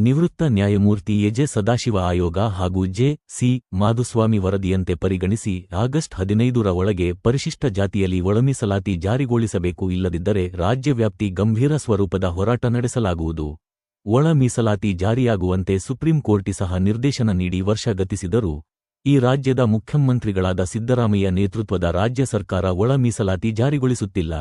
ನಿವೃತ್ತ ನ್ಯಾಯಮೂರ್ತಿ ಎಜೆ ಸದಾಶಿವ ಆಯೋಗ ಹಾಗೂ ಜೆ.ಸಿ. ಮಾಧುಸ್ವಾಮಿ ವರದಿಯಂತೆ ಪರಿಗಣಿಸಿ ಆಗಸ್ಟ್ 15ರ ಒಳಗೆ ಪರಿಶಿಷ್ಟ ಜಾತಿಯಲ್ಲಿ ಒಳಮೀಸಲಾತಿ ಜಾರಿಗೊಳಿಸಬೇಕು, ಇಲ್ಲದಿದ್ದರೆ ರಾಜ್ಯವ್ಯಾಪ್ತಿ ಗಂಭೀರ ಸ್ವರೂಪದ ಹೋರಾಟ ನಡೆಸಲಾಗುವುದು. ಒಳ ಮೀಸಲಾತಿ ಜಾರಿಯಾಗುವಂತೆ ಸುಪ್ರೀಂ ಕೋರ್ಟ್ ಸಹ ನಿರ್ದೇಶನ ನೀಡಿ ವರ್ಷ ಗತಿಸಿದರೂ ಈ ರಾಜ್ಯದ ಮುಖ್ಯಮಂತ್ರಿಗಳಾದ ಸಿದ್ದರಾಮಯ್ಯ ನೇತೃತ್ವದ ರಾಜ್ಯ ಸರ್ಕಾರ ಒಳ ಮೀಸಲಾತಿ ಜಾರಿಗೊಳಿಸುತ್ತಿಲ್ಲ.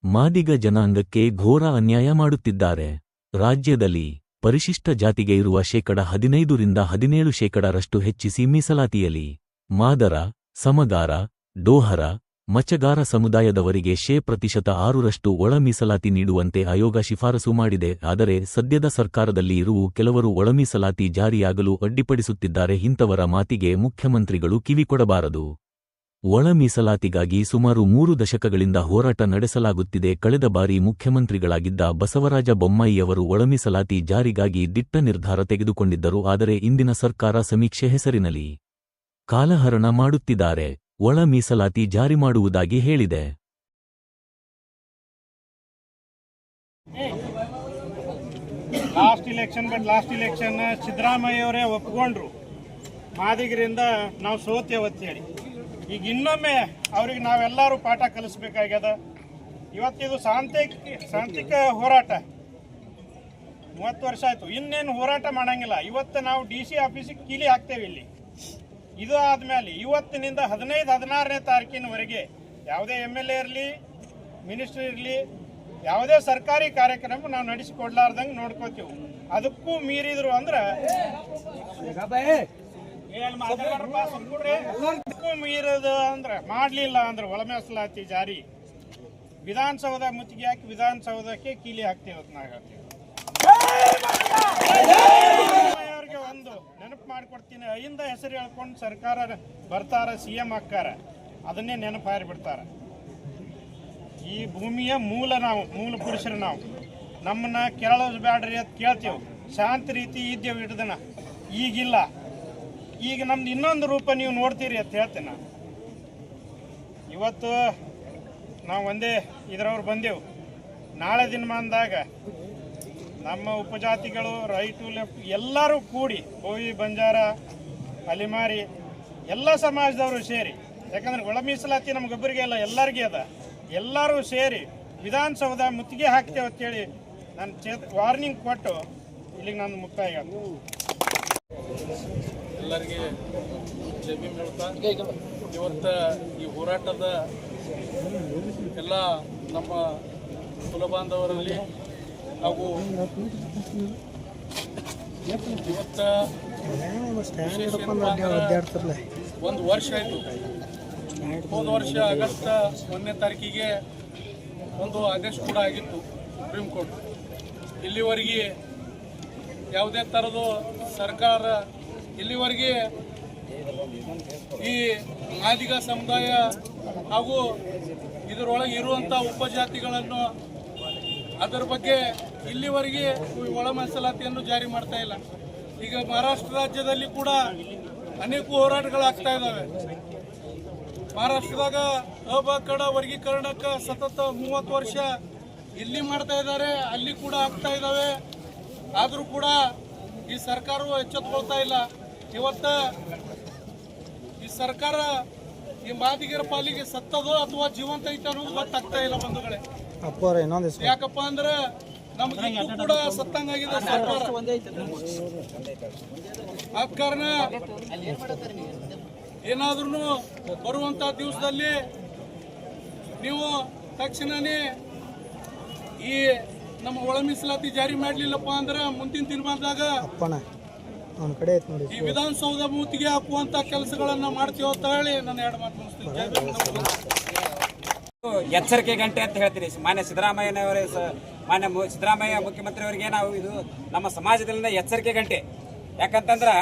ಮಾದಿಗ ಜನಾಂಗಕ್ಕೆ ಘೋರ ಅನ್ಯಾಯ ಮಾಡುತ್ತಿದ್ದಾರೆ. ರಾಜ್ಯದಲ್ಲಿ ಪರಿಶಿಷ್ಟ ಜಾತಿಗೆ ಇರುವ 15% 17% ಹೆಚ್ಚಿಸಿ ಮೀಸಲಾತಿಯಲ್ಲಿ ಮಾದರ, ಸಮಗಾರ, ಡೋಹರ, ಮಚ್ಚಗಾರ ಸಮುದಾಯದವರಿಗೆ 6% ಒಳ ಮೀಸಲಾತಿ ನೀಡುವಂತೆ ಆಯೋಗ ಶಿಫಾರಸು ಮಾಡಿದೆ. ಆದರೆ ಸದ್ಯದ ಸರ್ಕಾರದಲ್ಲಿ ಇರುವ ಕೆಲವರು ಒಳ ಮೀಸಲಾತಿ ಜಾರಿಯಾಗಲು ಅಡ್ಡಿಪಡಿಸುತ್ತಿದ್ದಾರೆ. ಇಂಥವರ ಮಾತಿಗೆ ಮುಖ್ಯಮಂತ್ರಿಗಳು ಕಿವಿಕೊಡಬಾರದು. ಒಳ ಮೀಸಲಾತಿಗಾಗಿ ಸುಮಾರು 3 ದಶಕಗಳಿಂದ ಹೋರಾಟ ನಡೆಸಲಾಗುತ್ತಿದೆ. ಕಳೆದ ಬಾರಿ ಮುಖ್ಯಮಂತ್ರಿಗಳಾಗಿದ್ದ ಬಸವರಾಜ ಬೊಮ್ಮಾಯಿಯವರು ಒಳ ಮೀಸಲಾತಿ ಜಾರಿಗಾಗಿ ದಿಟ್ಟ ನಿರ್ಧಾರ ತೆಗೆದುಕೊಂಡಿದ್ದರು. ಆದರೆ ಇಂದಿನ ಸರ್ಕಾರ ಸಮೀಕ್ಷೆ ಹೆಸರಿನಲ್ಲಿ ಕಾಲಹರಣ ಮಾಡುತ್ತಿದ್ದಾರೆ. ಒಳ ಮೀಸಲಾತಿ ಜಾರಿ ಮಾಡುವುದಾಗಿ ಹೇಳಿದೆ. ಲಾಸ್ಟ್ ಇಲೆಕ್ಷನ್ ಸಿದ್ದರಾಮಯ್ಯವರೇ ಒಪ್ಪಿಕೊಂಡ್ರು, ಮಾದಿಗರಿಂದ ನಾವು ಸೋತೇವತ್ತು ಹೇಳಿ. ಈಗ ಇನ್ನೊಮ್ಮೆ ಅವ್ರಿಗೆ ನಾವೆಲ್ಲರೂ ಪಾಠ ಕಲಿಸ್ಬೇಕಾಗ್ಯದ. ಇವತ್ತಿದು ಶಾಂತಿಕ ಹೋರಾಟ 30 ವರ್ಷ ಆಯ್ತು, ಇನ್ನೇನು ಹೋರಾಟ ಮಾಡಂಗಿಲ್ಲ. ಇವತ್ತು ನಾವು DC ಆಫೀಸಿಗೆ ಕೀಲಿ ಹಾಕ್ತೇವೆ ಇಲ್ಲಿ. ಇದು ಆದ್ಮೇಲೆ ಇವತ್ತಿನಿಂದ 15-16ನೇ ತಾರೀಕಿನವರೆಗೆ ಯಾವುದೇ MLA ಇರಲಿ, ಮಿನಿಸ್ಟರ್ ಇರಲಿ, ಯಾವುದೇ ಸರ್ಕಾರಿ ಕಾರ್ಯಕ್ರಮ ನಾವು ನಡೆಸಿಕೊಡ್ಲಾರ್ದಂಗೆ ನೋಡ್ಕೋತೀವಿ. ಅದಕ್ಕೂ ಮೀರಿದ್ರು ಅಂದ್ರೆ ಮೀರದು ಅಂದ್ರೆ ಮಾಡಲಿಲ್ಲ ಅಂದ್ರೆ ಒಳ ಮೀಸಲಾತಿ ಜಾರಿ ವಿಧಾನಸೌಧ ಮುತ್ತಿಗೆ ಹಾಕಿ ವಿಧಾನಸೌಧಕ್ಕೆ ಕೀಲಿ ಹಾಕ್ತೇವೆ. ನಾವು ಹೇಳ್ತೀವಿ ಅವ್ರಿಗೆ ಒಂದು ನೆನಪು ಮಾಡಿಕೊಡ್ತೀನಿ. ಐಂದ ಹೆಸರು ಹೇಳ್ಕೊಂಡು ಸರ್ಕಾರ ಬರ್ತಾರ, CM ಹಾಕ್ಕಾರ, ಅದನ್ನೇ ನೆನಪು ಹಾರಿಬಿಡ್ತಾರ. ಈ ಭೂಮಿಯ ಮೂಲ ಪುರುಷರು ನಾವು. ನಮ್ಮನ್ನ ಕೇಳೋದು ಬ್ಯಾಡ್ರಿ ಅಂತ ಕೇಳ್ತೇವೆ. ಶಾಂತ ರೀತಿ ಇದ್ದೇವೆ ಹಿಡ್ದನ. ಈಗಿಲ್ಲ. ಈಗ ನಮ್ದು ಇನ್ನೊಂದು ರೂಪ ನೀವು ನೋಡ್ತೀರಿ ಅಂತ ಹೇಳ್ತೇನೆ ನಾನು. ಇವತ್ತು ನಾವು ಒಂದೇ ಇದರವ್ರು ಬಂದೆವು. ನಾಳೆ ದಿನಮಾನದಾಗ ನಮ್ಮ ಉಪಜಾತಿಗಳು, ರೈಟು ಲೆಫ್ಟ್ ಎಲ್ಲರೂ ಕೂಡಿ, ಬೋವಿ, ಬಂಜಾರ, ಅಲಿಮಾರಿ ಎಲ್ಲ ಸಮಾಜದವರು ಸೇರಿ, ಯಾಕಂದ್ರೆ ಒಳ ಮೀಸಲಾತಿ ನಮಗೊಬ್ಬರಿಗೆ ಅಲ್ಲ, ಎಲ್ಲರಿಗೆ ಅದ. ಎಲ್ಲರೂ ಸೇರಿ ವಿಧಾನಸೌಧ ಮುತ್ತಿಗೆ ಹಾಕ್ತೇವೆ ಅಂತೇಳಿ ನಾನು ವಾರ್ನಿಂಗ್ ಕೊಟ್ಟು ಇಲ್ಲಿಗೆ ನಾನು ಮುಕ್ತಾಯ. ಎಲ್ಲರಿಗೆ ಜೈ ಭೀಮ್ ಹೇಳ್ತಾ, ಇವತ್ತು ಈ ಹೋರಾಟದ ಎಲ್ಲ ನಮ್ಮ ಕುಲಬಾಂಧವರಲ್ಲಿ ಹಾಗೂ ಇವತ್ತು ಒಂದು ವರ್ಷ ಆಯಿತು. ಹೋದ ವರ್ಷ ಆಗಸ್ಟ್ 1ನೇ ತಾರೀಕಿಗೆ ಒಂದು ಆದೇಶ ಕೂಡ ಆಗಿತ್ತು ಸುಪ್ರೀಂ ಕೋರ್ಟ್. ಇಲ್ಲಿವರೆಗೆ ಯಾವುದೇ ಥರದ್ದು ಸರ್ಕಾರ ಇಲ್ಲಿವರೆಗೆ ಈ ಮಾದಿಗ ಸಮುದಾಯ ಹಾಗೂ ಇದರೊಳಗೆ ಇರುವಂಥ ಉಪಜಾತಿಗಳನ್ನು ಅದರ ಬಗ್ಗೆ ಇಲ್ಲಿವರೆಗೆ ಒಳ ಮೀಸಲಾತಿಯನ್ನು ಜಾರಿ ಮಾಡ್ತಾ ಇಲ್ಲ. ಈಗ ಮಹಾರಾಷ್ಟ್ರ ರಾಜ್ಯದಲ್ಲಿ ಕೂಡ ಅನೇಕ ಹೋರಾಟಗಳಾಗ್ತಾ ಇದ್ದಾವೆ. ಮಹಾರಾಷ್ಟ್ರದಾಗ ಅಬಕಡ ವರ್ಗೀಕರಣಕ್ಕೆ ಸತತ 30 ವರ್ಷ ಇಲ್ಲಿ ಮಾಡ್ತಾ ಇದ್ದಾರೆ, ಅಲ್ಲಿ ಕೂಡ ಆಗ್ತಾ ಇದ್ದಾವೆ. ಆದರೂ ಕೂಡ ಈ ಸರ್ಕಾರವು ಎಚ್ಚೆತ್ತುಕೊಳ್ತಾ ಇಲ್ಲ. ಇವತ್ತು ಈ ಸರ್ಕಾರ ಈ ಮಾದಿಗರ ಪಾಲಿಗೆ ಸತ್ತದೋ ಅಥವಾ ಜೀವಂತ ಐತೆ ಅನ್ನೋದು ಗೊತ್ತಾಗ್ತಾ ಇಲ್ಲ ಬಂಧುಗಳೇ. ಯಾಕಪ್ಪ ಅಂದ್ರೆ ನಮ್ಗೆ ಕೂಡ ಸತ್ತಂಗಾಗಿದೆ ಸರ್ಕಾರ. ಆದ ಕಾರಣ ಏನಾದ್ರೂ ಬರುವಂತ ದಿವಸದಲ್ಲಿ ನೀವು ತಕ್ಷಣನೇ ಈ ನಮ್ಮ ಒಳ ಮೀಸಲಾತಿ ಜಾರಿ ಮಾಡಲಿಲ್ಲಪ್ಪ ಅಂದ್ರೆ ಮುಂದಿನ ದಿನಮಾನದಾಗ ಈ ವಿಧಾನಸೌಧ ಮುತ್ತಿಗೆ ಹಾಕುವಂತ ಕೆಲಸಗಳನ್ನ ಮಾಡ್ತೀವಿ ಅಂತ ಹೇಳಿ ನಾನು 2 ಮಾತು ಮುಗಿಸ್ತೀನಿ. ಎಚ್ಚರಿಕೆ ಗಂಟೆ ಅಂತ ಹೇಳ್ತೀನಿ. ಮಾನ್ಯ ಸಿದ್ದರಾಮಯ್ಯನವರೇ, ಮಾನ್ಯ ಸಿದ್ದರಾಮಯ್ಯ ಮುಖ್ಯಮಂತ್ರಿಯವರಿಗೆ ನಾವು ಇದು ನಮ್ಮ ಸಮಾಜದಲ್ಲಿನ ಎಚ್ಚರಿಕೆ ಗಂಟೆ. ಯಾಕಂತಂದ್ರೆ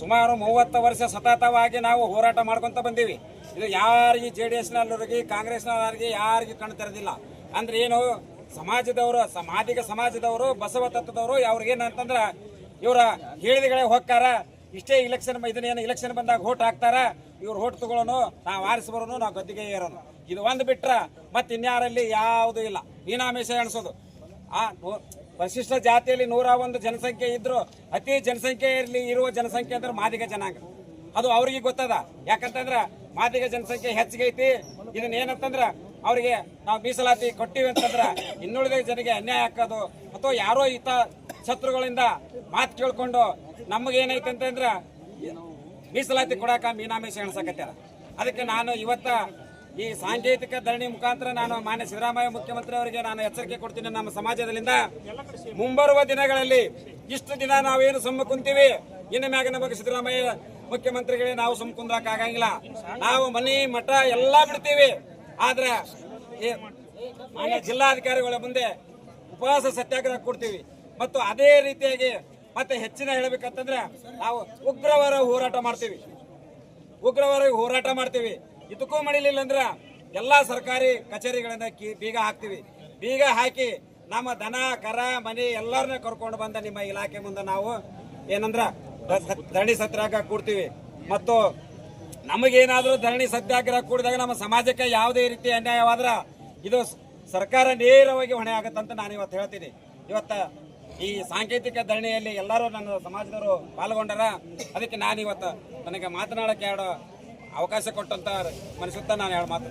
ಸುಮಾರು 30 ವರ್ಷ ಸತತವಾಗಿ ನಾವು ಹೋರಾಟ ಮಾಡ್ಕೊಂತ ಬಂದೀವಿ. ಇದು ಯಾರಿಗೆ JDSನವರಿಗೆ, ಕಾಂಗ್ರೆಸ್ನವರಿಗೆ ಯಾರಿಗೆ ಕಣ್ಣು ತೆರೆದಿಲ್ಲ. ಅಂದ್ರೆ ಏನು, ಸಮಾಜದವರು, ಮಾದಿಗ ಸಮಾಜದವರು, ಬಸವ ತತ್ವದವರು ಅವ್ರಿಗೇನಂತಂದ್ರೆ ಇವರ ಹೇಳಿದಗಳೇ ಹೋಗ್ತಾರ. ಇಷ್ಟೇ ಇಲೆಕ್ಷನ್ ಬಂದಾಗ ಓಟ್ ಹಾಕ್ತಾರ. ಇವ್ರು ಓಟ್ ತಗೊಳ್ಳೋನು, ನಾವು ಆರಿಸ್ಬರೋನು, ನಾವು ಗದ್ದಿಗೆ ಏರೋನು. ಇದು ಒಂದು ಬಿಟ್ರ ಮತ್ತೆ ಇನ್ಯಾರಲ್ಲಿ ಯಾವುದೂ ಇಲ್ಲ. ಮೀನಾಮೇಷ ಎಣಿಸೋದು. ಪರಿಶಿಷ್ಟ ಜಾತಿಯಲ್ಲಿ 101 ಜನಸಂಖ್ಯೆ ಇದ್ರು ಅತಿ ಜನಸಂಖ್ಯೆಯಲ್ಲಿ ಇರುವ ಜನಸಂಖ್ಯೆ ಅಂದ್ರೆ ಮಾದಿಗ ಜನಾಂಗ. ಅದು ಅವ್ರಿಗೆ ಗೊತ್ತದ. ಯಾಕಂತಂದ್ರ ಮಾದಿಗ ಜನಸಂಖ್ಯೆ ಹೆಚ್ಚಿಗೆ ಐತಿ. ಇದನ್ನ ಏನಂತಂದ್ರ ಅವರಿಗೆ ನಾವು ಮೀಸಲಾತಿ ಕೊಟ್ಟಿವಿ ಅಂತಂದ್ರ ಇನ್ನುಳಿದ ಜನರಿಗೆ ಅನ್ಯಾಯ ಹಾಕೋದು ಅಥವಾ ಯಾರೋ ಈತ ಶತ್ರುಗಳಿಂದ ಮಾತು ಕೇಳ್ಕೊಂಡು ನಮಗೇನೈತೆ ಅಂತಂದ್ರ ಮೀಸಲಾತಿ ಕೊಡಾಕ ಮೀನಾಮೇಷ ಎಣಸಕತ್ಯಾರ. ಅದಕ್ಕೆ ನಾನು ಇವತ್ತ ಈ ಸಾಂಕೇತಿಕ ಧರಣಿ ಮುಖಾಂತರ ನಾನು ಮಾನ್ಯ ಸಿದ್ದರಾಮಯ್ಯ ಮುಖ್ಯಮಂತ್ರಿ ಅವರಿಗೆ ನಾನು ಎಚ್ಚರಿಕೆ ಕೊಡ್ತೀನಿ. ನಮ್ಮ ಸಮಾಜದಲ್ಲಿಂದ ಮುಂಬರುವ ದಿನಗಳಲ್ಲಿ ಇಷ್ಟು ದಿನ ನಾವೇನು ಸುಮ್ಮ ಕುಂತೀವಿ, ಇನ್ನು ಮ್ಯಾಗ ನಮಗೆ ಸಿದ್ದರಾಮಯ್ಯ ಮುಖ್ಯಮಂತ್ರಿಗಳೇ ನಾವು ಸುಮ್ಮ ಕುಂದ್ರಾಕ ಆಗಂಗಿಲ್ಲ. ನಾವು ಮನಿ ಮಠ ಎಲ್ಲಾ ಬಿಡ್ತೀವಿ. ಆದ್ರೆ ಮಾನ್ಯ ಜಿಲ್ಲಾಧಿಕಾರಿಗಳ ಮುಂದೆ ಉಪವಾಸ ಸತ್ಯಾಗ್ರಹ ಕೊಡ್ತೀವಿ. ಮತ್ತು ಅದೇ ರೀತಿಯಾಗಿ ಮತ್ತೆ ಹೆಚ್ಚಿನ ಹೇಳಬೇಕಂತಂದ್ರೆ ನಾವು ಉಗ್ರವಾರ ಹೋರಾಟ ಮಾಡ್ತೀವಿ. ಇದಕ್ಕೂ ಮಾಡಿಲಿಲ್ಲ ಅಂದ್ರ ಎಲ್ಲಾ ಸರ್ಕಾರಿ ಕಚೇರಿಗಳನ್ನ ಬೀಗ ಹಾಕ್ತಿವಿ. ಬೀಗ ಹಾಕಿ ನಮ್ಮ ದನ ಕರ ಮನೆ ಎಲ್ಲರನ್ನ ಕರ್ಕೊಂಡು ಬಂದ ನಿಮ್ಮ ಇಲಾಖೆ ಮುಂದೆ ನಾವು ಏನಂದ್ರ ಧರಣಿ ಸತ್ಯಾಗ್ರಹ ಕೂಡ್ತೀವಿ. ಮತ್ತು ನಮಗೇನಾದ್ರೂ ಧರಣಿ ಸತ್ಯಾಗ್ರಹ ಕೂಡಿದಾಗ ನಮ್ಮ ಸಮಾಜಕ್ಕೆ ಯಾವುದೇ ರೀತಿ ಅನ್ಯಾಯವಾದ್ರ ಇದು ಸರ್ಕಾರ ನೇರವಾಗಿ ಹೊಣೆ ಆಗತ್ತಂತ ನಾನು ಇವತ್ತು ಹೇಳ್ತೀನಿ. ಇವತ್ತ ಈ ಸಾಂಕೇತಿಕ ಧರಣಿಯಲ್ಲಿ ಎಲ್ಲರೂ ನನ್ನ ಸಮಾಜದವರು ಪಾಲ್ಗೊಂಡಾರ. ಅದಕ್ಕೆ ನಾನು ಇವತ್ತು ನನಗೆ ಮಾತನಾಡಕ್ಕೆ ಅವಕಾಶ ಕೊಟ್ಟಂತ ಮನಸುತ್ತಾ ನಾನು 2 ಮಾತು